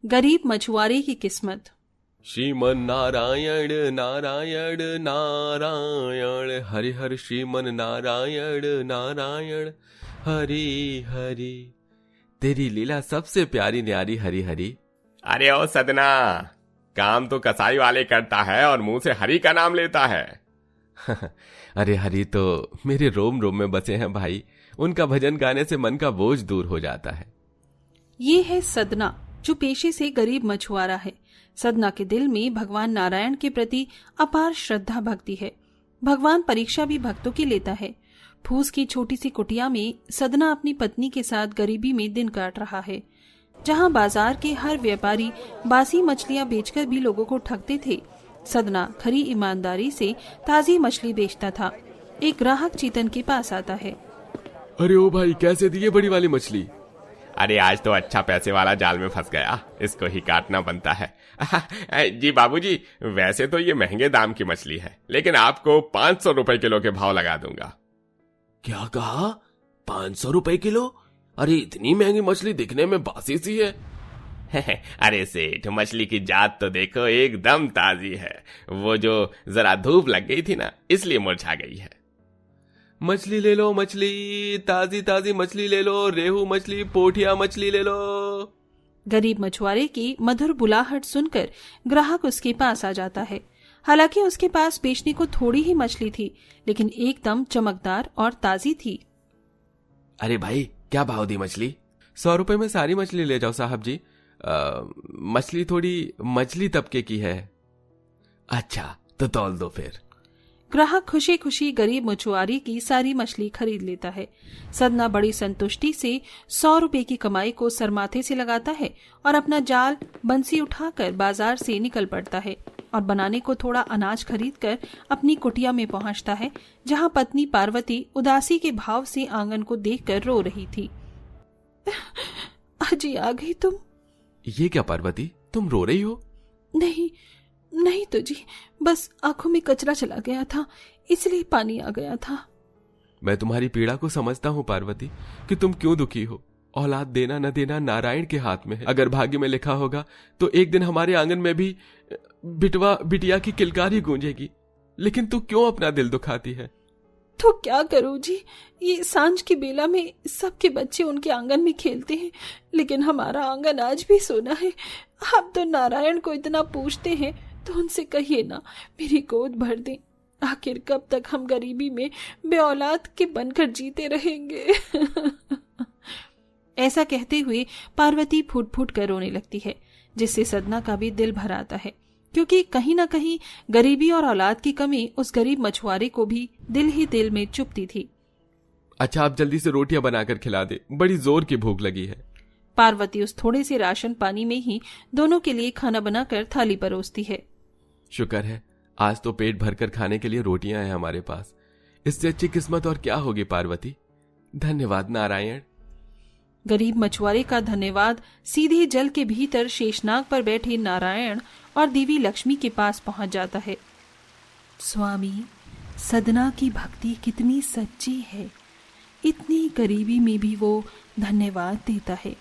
गरीब मछुआरे की किस्मत। श्रीमन नारायण नारायण नारायण, हरि हरि श्रीमन नारायण नारायण, हरि हरि। तेरी लीला सबसे प्यारी न्यारी हरि हरि। अरे ओ सदना, काम तो कसाई वाले करता है और मुंह से हरि का नाम लेता है। अरे हरि तो मेरे रोम रोम में बसे हैं भाई, उनका भजन गाने से मन का बोझ दूर हो जाता है। ये है सदना, जो पेशे से गरीब मछुआरा है। सदना के दिल में भगवान नारायण के प्रति अपार श्रद्धा भक्ति है। भगवान परीक्षा भी भक्तों की लेता है। फूस की छोटी सी कुटिया में सदना अपनी पत्नी के साथ गरीबी में दिन काट रहा है। जहां बाजार के हर व्यापारी बासी मछलियां बेचकर भी लोगों को ठगते थे, सदना खरी ईमानदारी से ताजी मछली बेचता था। एक ग्राहक चेतन के पास आता है। अरे ओ भाई, कैसे दी ये बड़ी वाली मछली? अरे आज तो अच्छा पैसे वाला जाल में फंस गया, इसको ही काटना बनता है। जी बाबूजी, वैसे तो ये महंगे दाम की मछली है, लेकिन आपको 500 रुपए किलो के भाव लगा दूंगा। क्या कहा? 500 रुपए किलो? अरे इतनी महंगी मछली दिखने में बासी सी है। अरे सेठ, मछली की जात तो देखो, एकदम ताजी है। वो जो जरा धूप लग गई थी ना, इसलिए मुरझा गई है। मछली ले लो मछली, ताजी ताजी मछली ले लो, रेहू मछली, पोठिया मछली ले लो। गरीब मछुआरे की मधुर बुलाहट सुनकर ग्राहक उसके पास आ जाता है। हालांकि उसके पास बेचने को थोड़ी ही मछली थी, लेकिन एकदम चमकदार और ताजी थी। अरे भाई, क्या भाव दी मछली? 100 रुपए में सारी मछली ले जाओ साहब जी। मछली थोड़ी मछली तबके की है। अच्छा, तो तौल दो फिर। ग्राहक खुशी खुशी गरीब मछुआरे की सारी मछली खरीद लेता है। सदना बड़ी संतुष्टि से 100 रुपए की कमाई को सरमाथे से लगाता है और अपना जाल बंसी उठाकर बाजार से निकल पड़ता है और बनाने को थोड़ा अनाज खरीदकर अपनी कुटिया में पहुंचता है, जहां पत्नी पार्वती उदासी के भाव से आंगन को देखकर रो रही थी। अजी आ गई तुम? ये क्या पार्वती, तुम रो रही हो? नहीं तो जी, बस आंखों में कचरा चला गया था, इसलिए पानी आ गया था। मैं तुम्हारी पीड़ा को समझता हूँ पार्वती, कि तुम क्यों दुखी हो। औलाद देना न देना नारायण के हाथ में है। अगर भाग्य में लिखा होगा तो एक दिन हमारे आंगन में भी बिटिया की किलकारी गूंजेगी। लेकिन तू क्यों अपना दिल दुखाती है? तो क्या करूं जी, ये सांझ की बेला में सबके बच्चे उनके आंगन में खेलते हैं, लेकिन हमारा आंगन आज भी सोना है। आप तो नारायण को इतना पूछते हैं, तो उनसे कहिए ना, मेरी गोद भर दें। आखिर कब तक हम गरीबी में बेऔलाद के बनकर जीते रहेंगे? ऐसा कहते हुए पार्वती फूट फूट कर रोने लगती है, जिससे सदना का भी दिल भर आता है, क्योंकि कहीं ना कहीं गरीबी और औलाद की कमी उस गरीब मछुआरे को भी दिल ही दिल में चुभती थी। अच्छा, आप जल्दी से रोटियां बनाकर खिला दे, बड़ी जोर की भूख लगी है। पार्वती उस थोड़े से राशन पानी में ही दोनों के लिए खाना बनाकर थाली परोसती है। शुक्र है, आज तो पेट भरकर खाने के लिए रोटियां हैं हमारे पास। इससे अच्छी किस्मत और क्या होगी पार्वती। धन्यवाद नारायण। गरीब मछुआरे का धन्यवाद सीधे जल के भीतर शेषनाग पर बैठे नारायण और देवी लक्ष्मी के पास पहुंच जाता है। स्वामी, सदना की भक्ति कितनी सच्ची है, इतनी गरीबी में भी वो धन्यवाद देता है।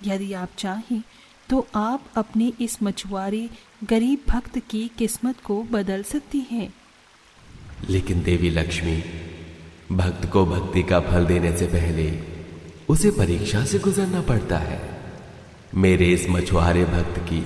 यदि आप चाहें तो आप अपने इस मछुआरे गरीब भक्त की किस्मत को बदल सकती हैं। लेकिन देवी लक्ष्मी, भक्त को भक्ति का फल देने से पहले उसे परीक्षा से गुजरना पड़ता है। मेरे इस मछुआरे भक्त की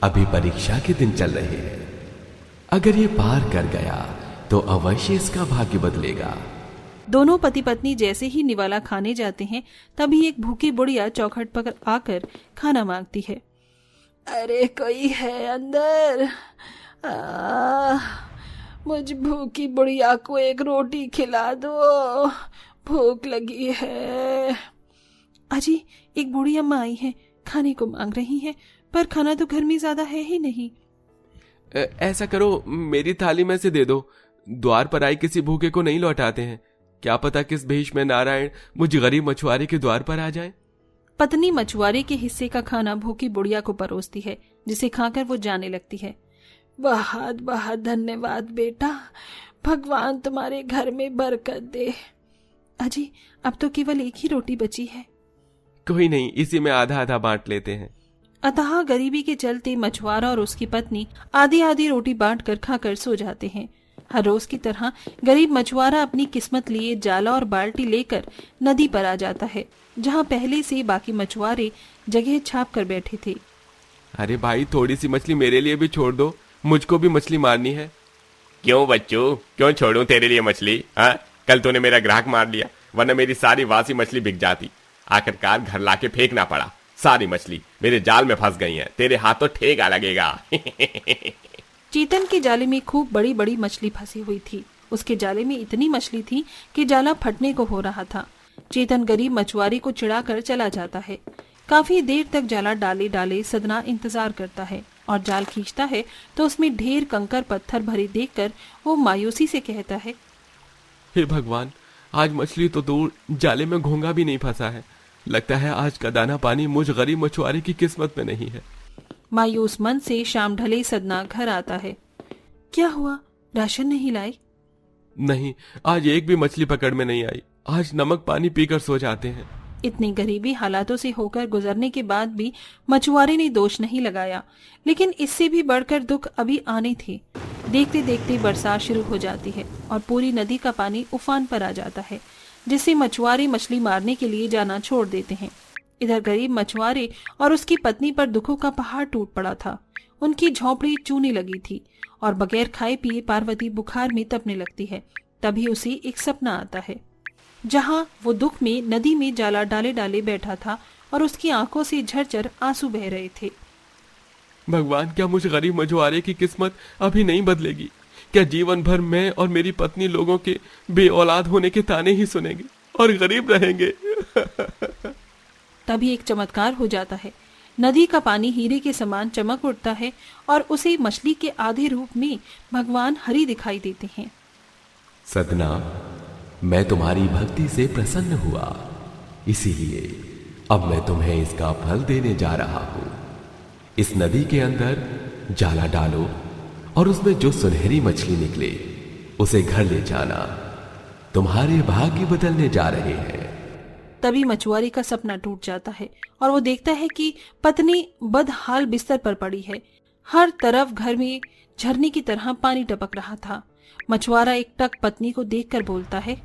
अभी परीक्षा के दिन चल रहे हैं। अगर ये पार कर गया तो अवश्य इसका भाग्य बदलेगा। दोनों पति पत्नी जैसे ही निवाला खाने जाते हैं, तभी एक भूखी बुढ़िया चौखट पर आकर खाना मांगती है। अरे कोई है अंदर? मुझ भूखी बुढ़िया को एक रोटी खिला दो, भूख लगी है। अजी, एक बूढ़ी अम्मा आई है, खाने को मांग रही है, पर खाना तो घर में ज्यादा है ही नहीं। ऐसा करो, मेरी थाली में से दे दो। द्वार पर आई किसी भूखे को नहीं लौटाते हैं। क्या पता किस भेष में नारायण मुझ गरीब मछुआरे के द्वार पर आ जाए। पत्नी मछुआरे के हिस्से का खाना भूखी बुढ़िया को परोसती है, जिसे खाकर वो जाने लगती है। बहुत बहुत धन्यवाद बेटा, भगवान तुम्हारे घर में बरकत दे। अजी, अब तो केवल एक ही रोटी बची है। कोई नहीं, इसी में आधा आधा बांट लेते हैं। अतः गरीबी के चलते मछुआरा और उसकी पत्नी आधी आधी रोटी बांटकर खाकर सो जाते हैं। हर रोज की तरह गरीब मछुआरा अपनी किस्मत लिए जाला और बाल्टी लेकर नदी पर आ जाता है, जहां पहले से बाकी मछुआरे जगह छाप कर बैठे थे। अरे भाई, थोड़ी सी मछली मेरे लिए भी छोड़ दो, मुझको भी मछली मारनी है। क्यों बच्चू, क्यों छोड़ूं तेरे लिए मछली? हाँ, कल तूने मेरा ग्राहक मार लिया, वरना मेरी सारी वासी मछली बिक जाती। आखिरकार घर लाके फेंकना पड़ा। सारी मछली मेरे जाल में फंस गई है, तेरे हाथों ठेका लगेगा। चेतन के जाले में खूब बड़ी बड़ी मछली फंसी हुई थी। उसके जाले में इतनी मछली थी कि जाला फटने को हो रहा था। चेतन गरीब मछुआरे को चिढ़ाकर चला जाता है। काफी देर तक जाला डाले डाले सदना इंतजार करता है और जाल खींचता है तो उसमें ढेर कंकर पत्थर भरे देखकर वो मायूसी से कहता है, हे भगवान, आज मछली तो दूर, जाले में घोंगा भी नहीं फंसा है। लगता है आज का दाना पानी मुझ गरीब मछुआरे की किस्मत में नहीं है। मायूस मन से शाम ढले सदना घर आता है। क्या हुआ, राशन नहीं लाए? नहीं, आज एक भी मछली पकड़ में नहीं आई। आज नमक पानी पीकर सो जाते हैं। इतनी गरीबी हालातों से होकर गुजरने के बाद भी मछुआरे ने दोष नहीं लगाया, लेकिन इससे भी बढ़कर दुख अभी आने थे। देखते देखते बरसात शुरू हो जाती है और पूरी नदी का पानी उफान पर आ जाता है, जिससे मछुआरे मछली मारने के लिए जाना छोड़ देते हैं। इधर गरीब मछुआरे और उसकी पत्नी पर दुखों का पहाड़ टूट पड़ा था। उनकी झोंपड़ी चूने लगी थी और बगैर खाए पिए पार्वती बुखार में तपने लगती है। तभी उसे एक सपना आता है, जहां वो दुख में नदी में जाला डाले डाले बैठा था और उसकी आंखों से झरझर आंसू बह रहे थे। भगवान, क्या मुझ गरीब मछुआरे की किस्मत अभी नहीं बदलेगी? क्या जीवन भर मैं और मेरी पत्नी लोगों के बे औलाद होने के ताने ही सुनेंगे और गरीब रहेंगे? तभी एक चमत्कार हो जाता है। नदी का पानी हीरे के समान चमक उठता है और उसे मछली के आधे रूप में भगवान हरि दिखाई देते हैं। सदना, मैं तुम्हारी भक्ति से प्रसन्न हुआ, इसीलिए अब मैं तुम्हें इसका फल देने जा रहा हूं। इस नदी के अंदर जाला डालो और उसमें जो सुनहरी मछली निकले उसे घर ले जाना। तुम्हारे भाग्य बदलने जा रहे हैं। तभी मछुआरे का सपना टूट जाता है और वो देखता है कि पत्नी बदहाल बिस्तर पर पड़ी है। हर तरफ घर में झरने की तरह पानी टपक रहा था। मछुआरा एक टक पत्नी को देखकर बोलता है,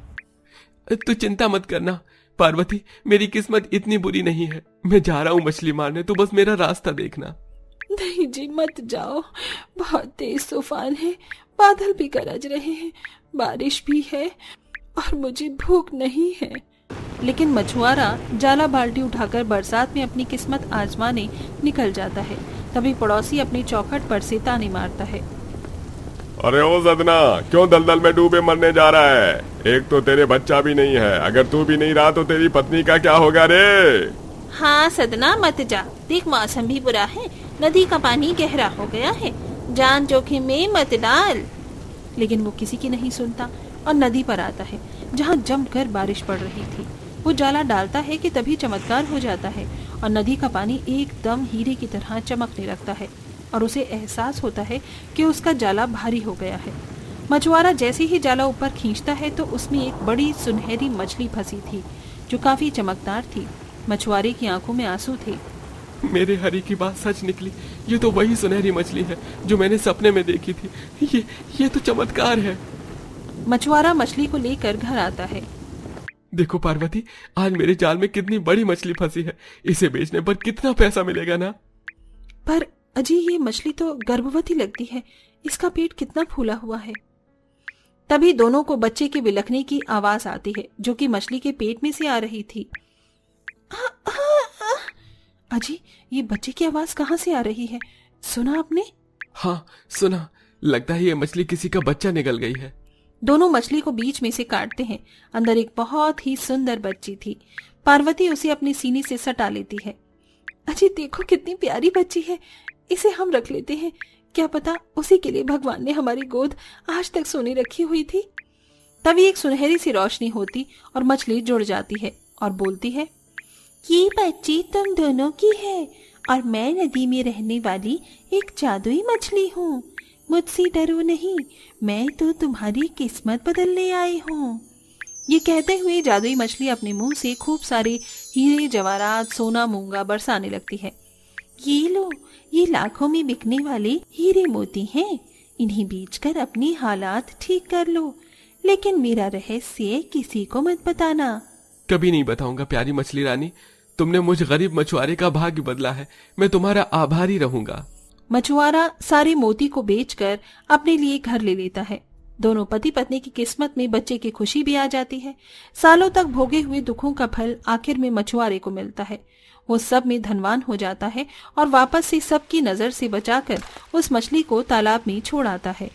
तू चिंता मत करना पार्वती, मेरी किस्मत इतनी बुरी नहीं है। मैं जा रहा हूँ मछली मारने, तू बस मेरा रास्ता देखना। नहीं जी, मत जाओ, बहुत तेज तूफान है, बादल भी गरज रहे हैं, बारिश भी है और मुझे भूख नहीं है। लेकिन मछुआरा जाला बाल्टी उठाकर बरसात में अपनी किस्मत आजमाने निकल जाता है। तभी पड़ोसी अपनी चौखट पर से ताने मारता है, अरे ओ सदना, क्यों दलदल में डूबे मरने जा रहा है? एक तो तेरे बच्चा भी नहीं है, अगर तू भी नहीं रहा तो तेरी पत्नी का क्या होगा रे? हाँ सदना, मत जा, देख मौसम भी बुरा है, नदी का पानी गहरा हो गया है, जान जोखिम में मत डाल। लेकिन वो किसी की नहीं सुनता और नदी पर आता है, जहाँ जमकर बारिश पड़ रही थी। वो जाला डालता है कि तभी चमत्कार हो जाता है और नदी का पानी एकदम हीरे की तरह चमकने लगता है और उसे एहसास होता है कि उसका जाला भारी हो गया है। मछुआरा जैसे ही जाला ऊपर खींचता है तो उसमें एक बड़ी सुनहरी मछली फंसी थी, जो काफी चमकदार थी। मछुआरे की आंखों में आंसू थे। मेरे हरि की बात सच निकली, ये तो वही सुनहरी मछली है जो मैंने सपने में देखी थी। ये तो चमत्कार है। मछुआरा मछली को लेकर घर आता है। देखो पार्वती, आज मेरे जाल में कितनी बड़ी मछली फंसी है, इसे बेचने पर कितना पैसा मिलेगा ना? पर अजी, ये मछली तो गर्भवती लगती है, इसका पेट कितना फूला हुआ है। तभी दोनों को बच्चे के बिलखने की आवाज आती है, जो कि मछली के पेट में से आ रही थी। अजी, ये बच्चे की आवाज कहाँ से आ रही है? सुना आपने? हाँ सुना, लगता है ये मछली किसी का बच्चा निकल गई है। दोनों मछली को बीच में से काटते हैं। अंदर एक बहुत ही सुंदर बच्ची थी। पार्वती उसे अपने सीने से सटा लेती है। अजी देखो, कितनी प्यारी बच्ची है, इसे हम रख लेते हैं। क्या पता उसी के लिए भगवान ने हमारी गोद आज तक सोने रखी हुई थी। तभी एक सुनहरी सी रोशनी होती और मछली जुड़ जाती है और बोलती है, ये बच्ची तुम दोनों की है और मैं नदी में रहने वाली एक जादुई मछली हूँ। मुझसे डरो नहीं, मैं तो तुम्हारी किस्मत बदलने आई हूँ। ये कहते हुए जादुई मछली अपने मुंह से खूब सारे हीरे जवाहरात सोना मूंगा बरसाने लगती है। ये लो, ये लाखों में बिकने वाले हीरे मोती हैं। इन्हें बेचकर अपनी हालात ठीक कर लो, लेकिन मेरा रहस्य किसी को मत बताना। कभी नहीं बताऊंगा प्यारी मछली रानी। तुमने मुझ गरीब मछुआरे का भाग्य बदला है। मैं तुम्हारा आभारी रहूंगा। मछुआरा सारे मोती को बेचकर अपने लिए घर ले लेता है। दोनों पति पत्नी की किस्मत में बच्चे की खुशी भी आ जाती है। सालों तक भोगे हुए दुखों का फल आखिर में मछुआरे को मिलता है। वो सब में धनवान हो जाता है और वापस से सबकी नजर से बचाकर उस मछली को तालाब में छोड़ आता है।